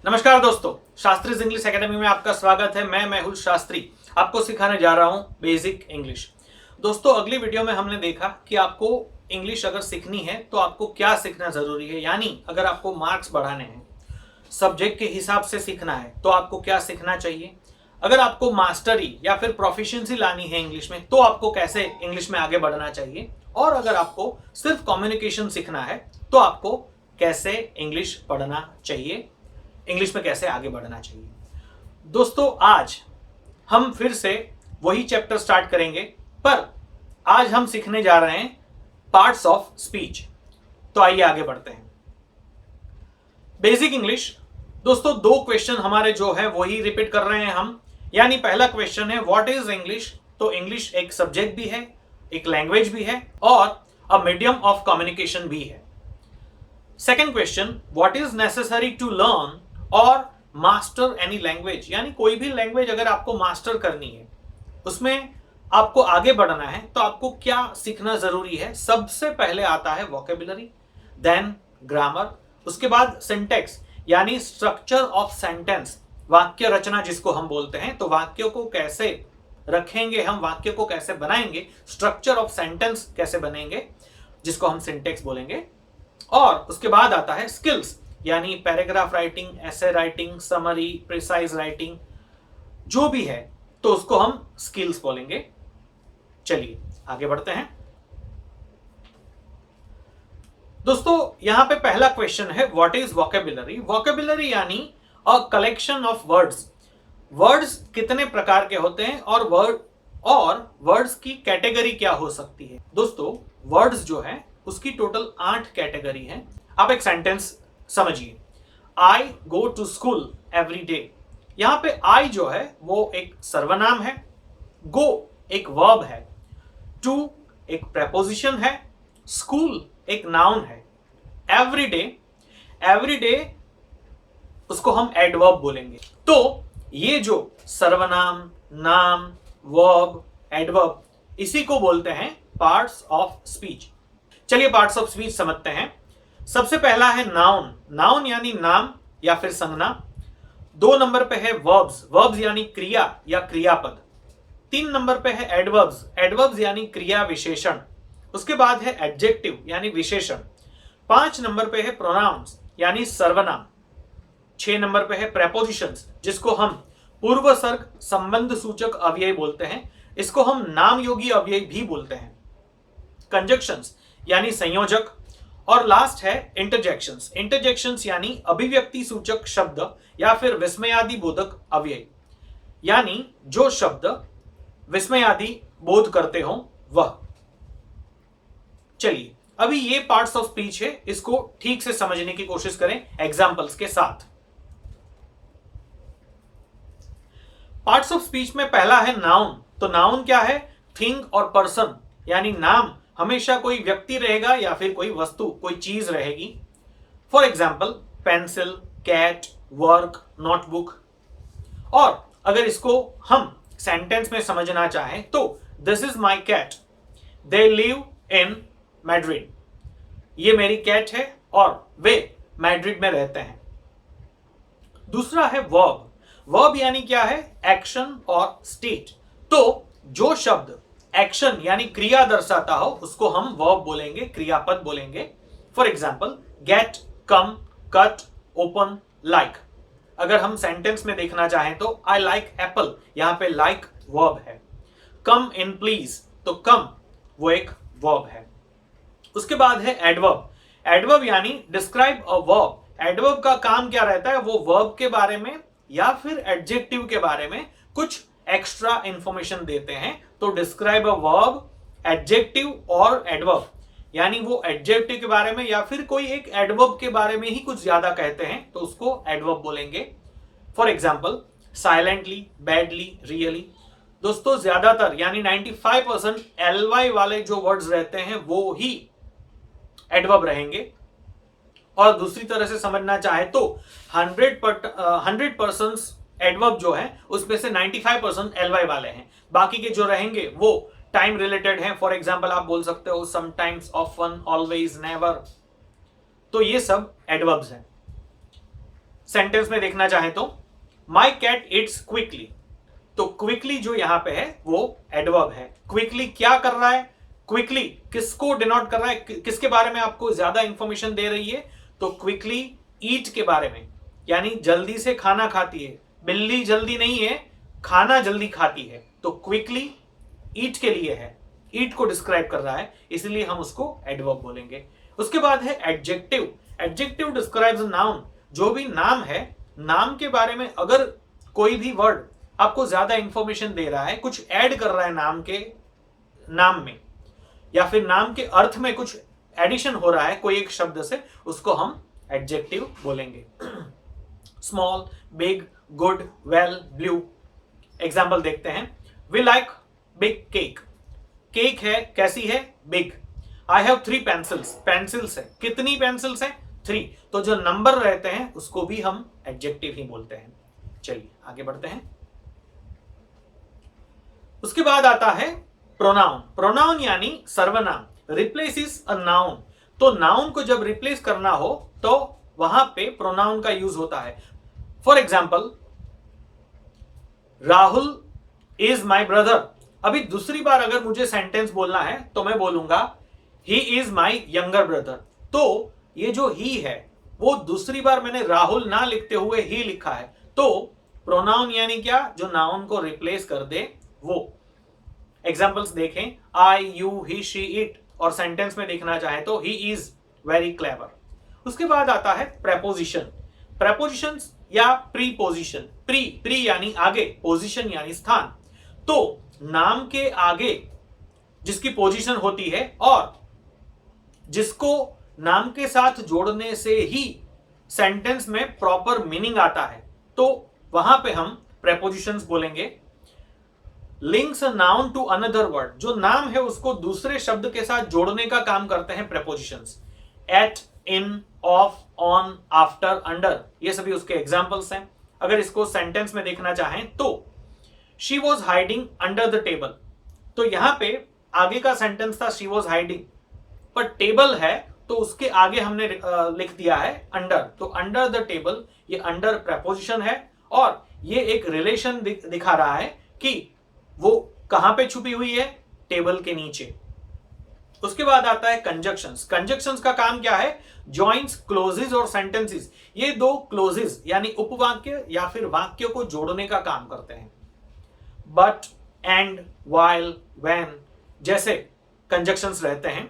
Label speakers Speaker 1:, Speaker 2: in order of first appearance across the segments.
Speaker 1: नमस्कार दोस्तों, Shastri English academy में आपका स्वागत है। मैं मेहुल शास्त्री आपको सिखाने जा रहा हूं बेसिक इंग्लिश। दोस्तों, अगली वीडियो में हमने देखा कि आपको इंग्लिश अगर सीखनी है तो आपको क्या सीखना जरूरी है, यानी अगर आपको मार्क्स बढ़ाने हैं, सब्जेक्ट के हिसाब से सीखना है तो आपको क्या सीखना चाहिए। अगर आपको मास्टरी या फिर प्रोफिशिएंसी लानी है इंग्लिश में तो आपको कैसे इंग्लिश में आगे बढ़ना चाहिए, और अगर आपको सिर्फ कम्युनिकेशन सीखना है तो आपको कैसे इंग्लिश पढ़ना चाहिए, इंग्लिश में कैसे आगे बढ़ना चाहिए। दोस्तों, आज हम फिर से वही चैप्टर स्टार्ट करेंगे, पर आज हम सीखने जा रहे हैं पार्ट्स ऑफ स्पीच। तो आइए आगे बढ़ते हैं। Basic English. दोस्तों, दो क्वेश्चन हमारे जो है वही रिपीट कर रहे हैं हम। यानी पहला क्वेश्चन है व्हाट इज इंग्लिश। तो इंग्लिश एक सब्जेक्ट भी है, एक लैंग्वेज भी है और अ मीडियम ऑफ कम्युनिकेशन भी है। Second question, what is necessary to learn और मास्टर एनी लैंग्वेज। यानी कोई भी लैंग्वेज अगर आपको मास्टर करनी है, उसमें आपको आगे बढ़ना है तो आपको क्या सीखना जरूरी है। सबसे पहले आता है वोकेबुलरी, देन ग्रामर, उसके बाद सिंटेक्स यानी स्ट्रक्चर ऑफ सेंटेंस, वाक्य रचना जिसको हम बोलते हैं। तो वाक्यों को कैसे रखेंगे हम, वाक्य को कैसे बनाएंगे, स्ट्रक्चर ऑफ सेंटेंस कैसे बनेंगे, जिसको हम सिंटेक्स बोलेंगे। और उसके बाद आता है स्किल्स, यानी paragraph writing, essay writing, summary, precise writing, जो भी है तो उसको हम स्किल्स बोलेंगे। चलिए आगे बढ़ते हैं। दोस्तों, यहां पे पहला क्वेश्चन है व्हाट इज वोकेबुलरी। वोकेबुलरी यानी a collection of words. Words कितने प्रकार के होते हैं और वर्ड्स की कैटेगरी क्या हो सकती है। दोस्तों, वर्ड्स जो है उसकी टोटल 8 कैटेगरी है। आप एक सेंटेंस समझिए, I go to school every day. यहां पे आई जो है वो एक सर्वनाम है, गो एक वर्ब है, टू एक प्रेपोजिशन है, स्कूल एक नाउन है, एवरी डे उसको हम एडवर्ब बोलेंगे। तो ये जो सर्वनाम, नाम, वर्ब, एडवर्ब, इसी को बोलते हैं पार्ट्स ऑफ स्पीच। चलिए पार्ट्स ऑफ स्पीच समझते हैं। सबसे पहला है नाउन। नाउन यानी नाम या फिर संज्ञा। 2 नंबर पे है वर्ब्स। वर्ब्स यानी क्रिया या क्रियापद। 3 नंबर पे है एडवर्ब्स। एडवर्ब्स यानी क्रिया विशेषण। उसके बाद है एडजेक्टिव यानी विशेषण। 5 नंबर पे है प्रोनाउंस यानी सर्वनाम। 6 नंबर पे है प्रेपोजिशंस, जिसको हम पूर्वसर्ग संबंध सूचक अव्यय बोलते हैं। इसको हम नाम योगी अव्यय भी बोलते हैं। कंजक्शंस यानी संयोजक। और लास्ट है इंटरजेक्शंस। इंटरजेक्शंस यानी अभिव्यक्ति सूचक शब्द या फिर विस्मयादि बोधक अव्यय, यानी जो शब्द विस्मयादि बोध करते हो वह। चलिए अभी ये पार्ट्स ऑफ स्पीच है, इसको ठीक से समझने की कोशिश करें एग्जांपल्स के साथ। पार्ट्स ऑफ स्पीच में पहला है नाउन। तो नाउन क्या है? थिंग और पर्सन, यानी नाम हमेशा कोई व्यक्ति रहेगा या फिर कोई वस्तु, कोई चीज रहेगी। For example pencil, cat, work, notebook. और अगर इसको हम सेंटेंस में समझना चाहें तो this is my cat, they live in Madrid. ये मेरी कैट है और वे मैड्रिड में रहते हैं। दूसरा है वर्ब। वर्ब यानी क्या है? एक्शन और स्टेट। तो जो शब्द एक्शन यानी क्रिया दर्शाता हो उसको हम वर्ब बोलेंगे, क्रियापद बोलेंगे। For example get, come, cut, open, like. अगर हम सेंटेंस में देखना चाहें तो आई लाइक एप्पल, यहां पे लाइक वर्ब है। कम इन प्लीज, तो कम वो एक वर्ब है। उसके बाद है एडवर्ब। एडवर्ब यानी डिस्क्राइब अ वर्ब। एडवर्ब का काम क्या रहता है? वो वर्ब के बारे में या फिर एडजेक्टिव के बारे में कुछ एक्स्ट्रा इंफॉर्मेशन देते हैं। तो डिस्क्राइब अ वर्ब, एडजेक्टिव और एडवर्ब, यानी वो एडजेक्टिव के बारे में या फिर कोई एक एडवर्ब के बारे में ही कुछ ज्यादा कहते हैं तो उसको एडवर्ब बोलेंगे। For example silently, badly, really. दोस्तों, ज्यादातर यानी 95% एलवाई वाले जो वर्ड्स रहते हैं वो ही एडवर्ब रहेंगे। और दूसरी तरह से समझना चाहे तो 100% एडवर्ब जो है उसमें से 95% एलवाई वाले हैं। बाकी के जो रहेंगे वो टाइम रिलेटेड हैं। फॉर एग्जाम्पल आप बोल सकते हो समटाइम्स, ऑफन, ऑलवेज, नेवर। तो ये सब एडवर्ब्स हैं। सेंटेंस में देखना चाहें तो माई कैट इट्स क्विकली, तो क्विकली जो यहां पे है वो एडवर्ब है। क्विकली क्या कर रहा है, क्विकली किसको डिनोट कर रहा है, किसके बारे में आपको ज्यादा इंफॉर्मेशन दे रही है, तो क्विकली ईट के बारे में, यानी जल्दी से खाना खाती है। बिल्ली जल्दी नहीं है, खाना जल्दी खाती है, तो क्विकली ईट के लिए है, ईट को डिस्क्राइब कर रहा है, इसलिए हम उसको एडवर्ब बोलेंगे। उसके बाद है एडजेक्टिव। एडजेक्टिव डिस्क्राइब्स नाउन, जो भी नाम है, नाम के बारे में अगर कोई भी वर्ड आपको ज्यादा इंफॉर्मेशन दे रहा है, कुछ ऐड कर रहा है नाम के नाम में, या फिर नाम के अर्थ में कुछ एडिशन हो रहा है कोई एक शब्द से, उसको हम एडजेक्टिव बोलेंगे। Small, big, good, well, blue. Example देखते हैं। We like big cake, cake है, कैसी है, big. I have 3 pencils, pencils है, कितनी पेंसिल्स है, 3, तो जो नंबर रहते हैं उसको भी हम एडजेक्टिव ही बोलते हैं। चलिए आगे बढ़ते हैं। उसके बाद आता है प्रोनाउन। प्रोनाउन यानी सर्वनाम, रिप्लेसिस अ नाउन, तो नाउन को जब रिप्लेस करना हो तो वहां पे प्रोनाउन का यूज होता है। For example, Rahul is my brother. अभी दूसरी बार अगर मुझे सेंटेंस बोलना है तो मैं बोलूंगा he is my younger brother, तो ये जो ही है वो दूसरी बार मैंने राहुल ना लिखते हुए ही लिखा है, तो प्रोनाउन यानी क्या, जो नाउन को रिप्लेस कर दे वो। एग्जाम्पल्स देखें, आई, यू, ही, शी, इट, और सेंटेंस में देखना चाहे तो ही इज वेरी क्लेवर। उसके बाद आता है प्रेपोजिशन। प्रेपोजिशंस या प्रीपोजिशन। प्री यानी आगे, पोजीशन यानी स्थान, तो नाम के आगे जिसकी पोजीशन होती है और जिसको नाम के साथ जोड़ने से ही सेंटेंस में प्रॉपर मीनिंग आता है, तो वहां पे हम प्रेपोजिशंस बोलेंगे। Links a noun to another word, जो नाम है उसको दूसरे शब्द के साथ जोड़ने का काम करते हैं prepositions. At, in, of, on, after, under, ये सभी उसके एग्जांपल्स हैं। अगर इसको सेंटेंस में देखना चाहें तो she was hiding under the table, तो यहां पे आगे का सेंटेंस था शी वॉज हाइडिंग, पर टेबल है तो उसके आगे हमने लिख दिया है अंडर, तो अंडर द टेबल, ये अंडर प्रेपोजिशन है और ये एक रिलेशन दिखा रहा है कि वो कहां पे छुपी हुई है, टेबल के नीचे। उसके बाद आता है कंजक्शंस। कंजक्शंस का काम क्या है, जॉइंट्स, क्लोजेस और सेंटेंसेस, ये दो क्लोजेस यानी उपवाक्य या फिर वाक्यों को जोड़ने का काम करते हैं। बट, एंड, व्हाइल, व्हेन जैसे कंजक्शंस रहते हैं।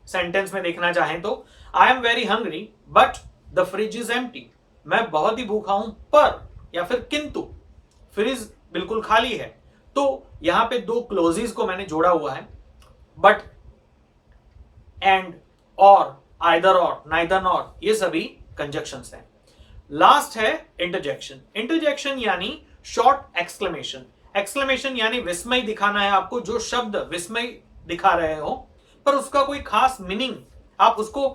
Speaker 1: सेंटेंस में देखना चाहें तो I am very hungry but the fridge is empty, मैं बहुत ही भूखा हूं पर, या फिर किंतु फ्रिज बिल्कुल खाली है, तो यहां पे दो क्लोजेस को मैंने जोड़ा हुआ है, बट, एंड, और, आइदर और, नाइदर नॉर, ये सभी कंजक्शंस हैं। लास्ट है इंटरजेक्शन। इंटरजेक्शन यानी शॉर्ट एक्सक्लेमेशन। एक्सक्लेमेशन यानी विस्मय दिखाना है आपको, जो शब्द विस्मय दिखा रहे हो पर उसका कोई खास मीनिंग आप उसको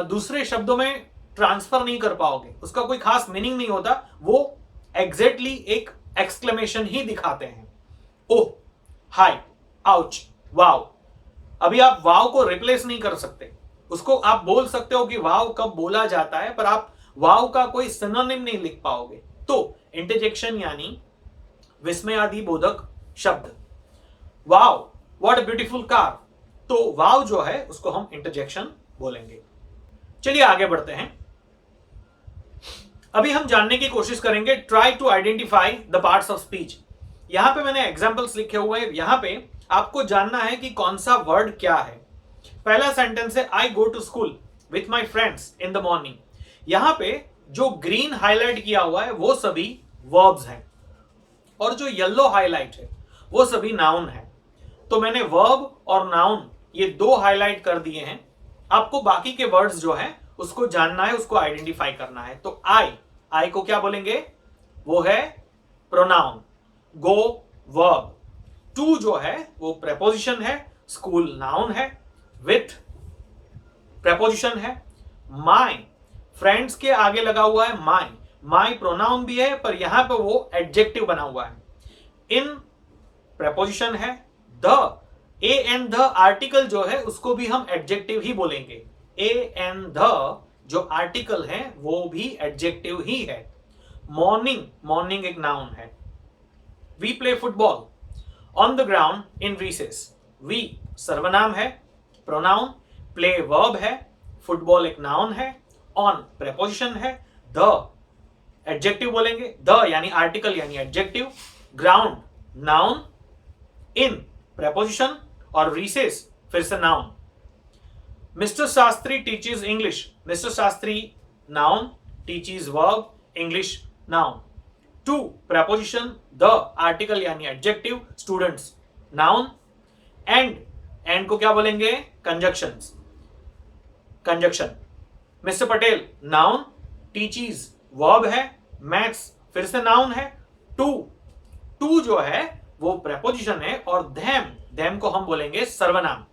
Speaker 1: दूसरे शब्दों में ट्रांसफर नहीं कर पाओगे, उसका कोई खास मीनिंग नहीं होता, वो एग्जैक्टली एक एक्सक्लेमेशन ही दिखाते हैं। ओह, हाय, आउच, वाव। अभी आप वाव को रिप्लेस नहीं कर सकते, उसको आप बोल सकते हो कि वाव कब बोला जाता है, पर आप वाव का कोई सिनोनिम नहीं लिख पाओगे। तो इंटरजेक्शन यानी विस्मयादि बोधक शब्द। वाव, व्हाट अ ब्यूटीफुल कार, तो वाव जो है उसको हम इंटरजेक्शन बोलेंगे। चलिए आगे बढ़ते हैं। अभी हम जानने की कोशिश करेंगे try to identify the parts of speech. यहां पे मैंने एग्जांपल्स लिखे हुए हैं, यहां पे आपको जानना है कि कौन सा वर्ड क्या है। पहला सेंटेंस है I go to school with my friends in the morning. यहां पे जो ग्रीन हाईलाइट किया हुआ है वो सभी वर्ब्स हैं और जो येलो हाईलाइट है वो सभी नाउन है। तो मैंने वर्ब और नाउन ये दो हाईलाइट कर दिए हैं। आपको बाकी के वर्ड्स जो है उसको जानना है, उसको आइडेंटिफाई करना है। तो आई को क्या बोलेंगे, वो है प्रोनाउन। गो वर्ब, टू जो है वो प्रेपोजिशन है, स्कूल नाउन है, विथ प्रेपोजिशन है, माई फ्रेंड्स के आगे लगा हुआ है माई प्रोनाउन भी है पर यहां पर वो एडजेक्टिव बना हुआ है, इन प्रेपोजिशन है, the a and the article जो है उसको भी हम एडजेक्टिव ही बोलेंगे। ए एंड द जो आर्टिकल है वो भी एडजेक्टिव ही है। मॉर्निंग, मॉर्निंग एक नाउन है। We play football on the ground in recess. We सर्वनाम है, प्रोनाउन, प्ले वर्ब है, फुटबॉल एक नाउन है, ऑन प्रेपोजिशन है, द एडजेक्टिव बोलेंगे, द यानी आर्टिकल यानी adjective, ground noun, in preposition और रिसेस फिर से noun. Mister Shastri teaches English. Mister Shastri noun, teaches verb, English noun. To preposition, the article यानी एडजेक्टिव, स्टूडेंट्स नाउन। एंड को क्या बोलेंगे? Conjunctions, conjunction. Mister Patel noun, teaches verb है, maths फिर से नाउन है, टू जो है वो प्रेपोजिशन है और देम को हम बोलेंगे सर्वनाम।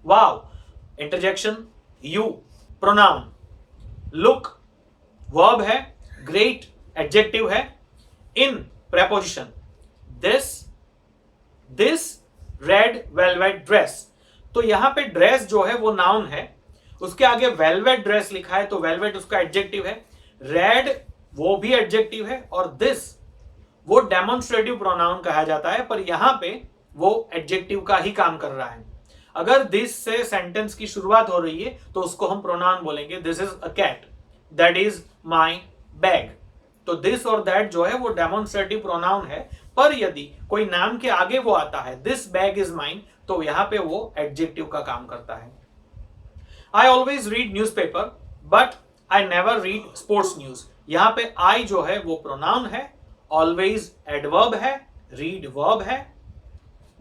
Speaker 1: Wow interjection, you pronoun, look verb है, ग्रेट एडजेक्टिव है, in preposition, this red velvet dress. तो यहां पे ड्रेस जो है वो नाउन है, उसके आगे वेलवेट ड्रेस लिखा है तो वेलवेट उसका एडजेक्टिव है, रेड वो भी एडजेक्टिव है और दिस वो डेमोन्स्ट्रेटिव प्रोनाउन कहा जाता है, पर यहां पे वो एडजेक्टिव का ही काम कर रहा है। अगर दिस से सेंटेंस की शुरुआत हो रही है तो उसको हम प्रोनाउन बोलेंगे, this is a cat, that is my bag. तो दिस और दैट जो है वो डेमोन्स्ट्रेटिव प्रोनाउन है, पर यदि कोई नाम के आगे वो आता है, दिस बैग इज माइन, तो यहां पे वो एडजेक्टिव का काम करता है। I always read newspaper but I never read sports news. यहां पे आई जो है वो प्रोनाउन है, ऑलवेज एडवर्ब है, रीड वर्ब है,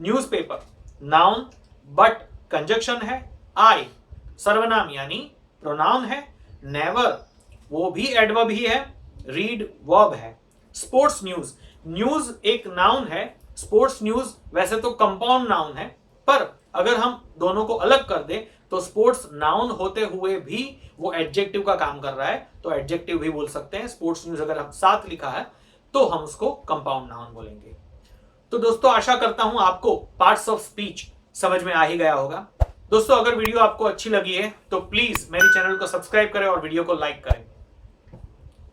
Speaker 1: न्यूज़पेपर नाउन बट कंजक्शन है, आई सर्वनाम यानी प्रोनाउन है, नेवर वो भी एडवर्ब ही है, रीड वर्ब है। स्पोर्ट्स न्यूज, न्यूज एक नाउन है, स्पोर्ट्स न्यूज वैसे तो कंपाउंड नाउन है, पर अगर हम दोनों को अलग कर दें तो स्पोर्ट्स नाउन होते हुए भी वो एडजेक्टिव का काम कर रहा है, तो एडजेक्टिव भी बोल सकते हैं। स्पोर्ट्स न्यूज अगर हम साथ लिखा है तो हम उसको कंपाउंड नाउन बोलेंगे। तो दोस्तों आशा करता हूं आपको पार्ट्स ऑफ स्पीच समझ में आ ही गया होगा। दोस्तों अगर वीडियो आपको अच्छी लगी है तो प्लीज मेरे चैनल को सब्सक्राइब करें और वीडियो को लाइक करें।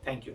Speaker 1: Thank you.